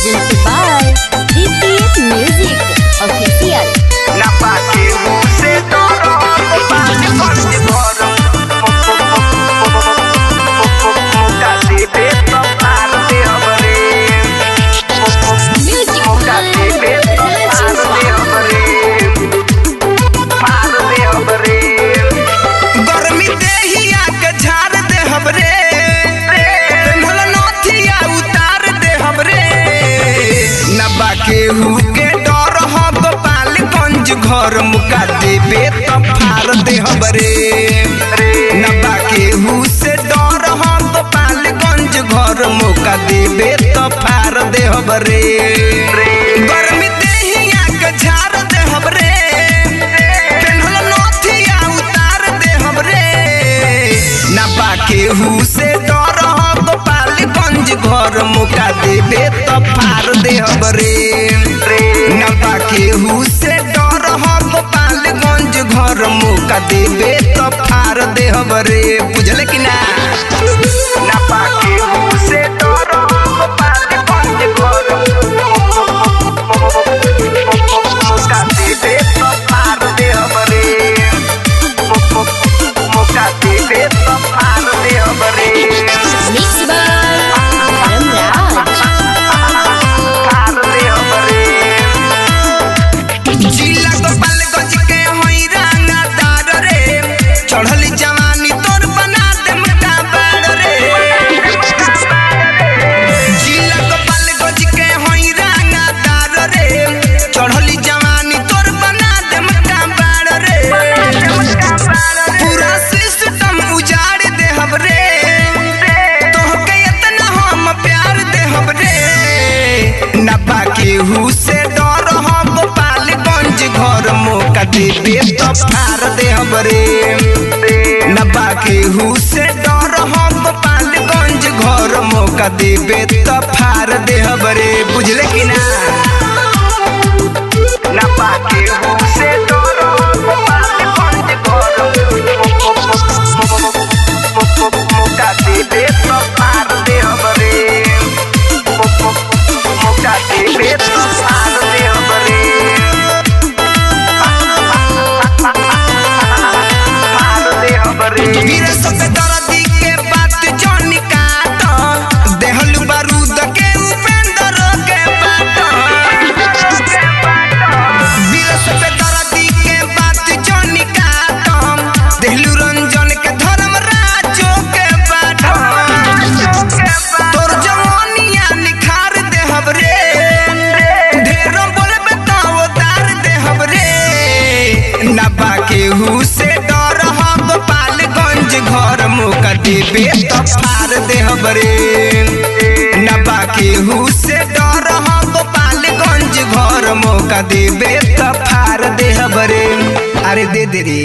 Presented by DPS Music Official. केहू के डर हो गोपालगंज घर मुका देबे तो फार दे हमरे नबा केहू से डर हो गोपालगंज घर मुका देबे तो फार दे हमरे गर्मी देहिया के झाड़ दे हमरे पेन्हल नथिया उतार दे हमरे नबा केहू से डर हो गोपालगंज घर मुका देबे तो फार दे हमरे नबा केहू से डर हो गोपालगंज घर मुका देबे तो फार दे हमरे बुझल कि ना नबा केहू से डर हो गोपालगंज घर मुका देबे तो फार दे हमरे मुका देबे तो फार दे हमरे Mixed by Ramraj. जिला गोपालगंज के होई रंगदार रे चढ़ल जवानी तोर बना दे मटा बाड़ रे जिला गोपालगंज के होई रंगदार रे चढ़ल जवानी तोर बना दे मटा बाड़ रे पूरा सिस्टम उजाड़ दे हमरे तोहके इतना हम प्यार दे हमरे नबा केहू से डर हो गोपालगंज घर मुका देबे तो फार दे हमरे नबा केहू से डर हो गोपालगंज घर मुका देबे तो फार दे हमरे बुझले कि ना नबा केहू से डर हो गोपालगंज घर मुका देबे तो फार दे हमरे मुका देबे तो फार दे हमरे वीर सब दर्दी के बात जानी काट देहलु बारूद के उपेंद्र के बात वीर सब दर्दी के बात जानी काट देहलु रंजन के धर्म राजो के बात तोर जवानिया निखार दे हमरे ढेरों बोलबे तो उतार दे हमरे नबा केहू से डर हो गोपालगंज घर मुका देबे तो फार दे हमरे नबा केहू से डर हो गोपालगंज घर मुका देबे तो फार दे हमरे अरे दे रे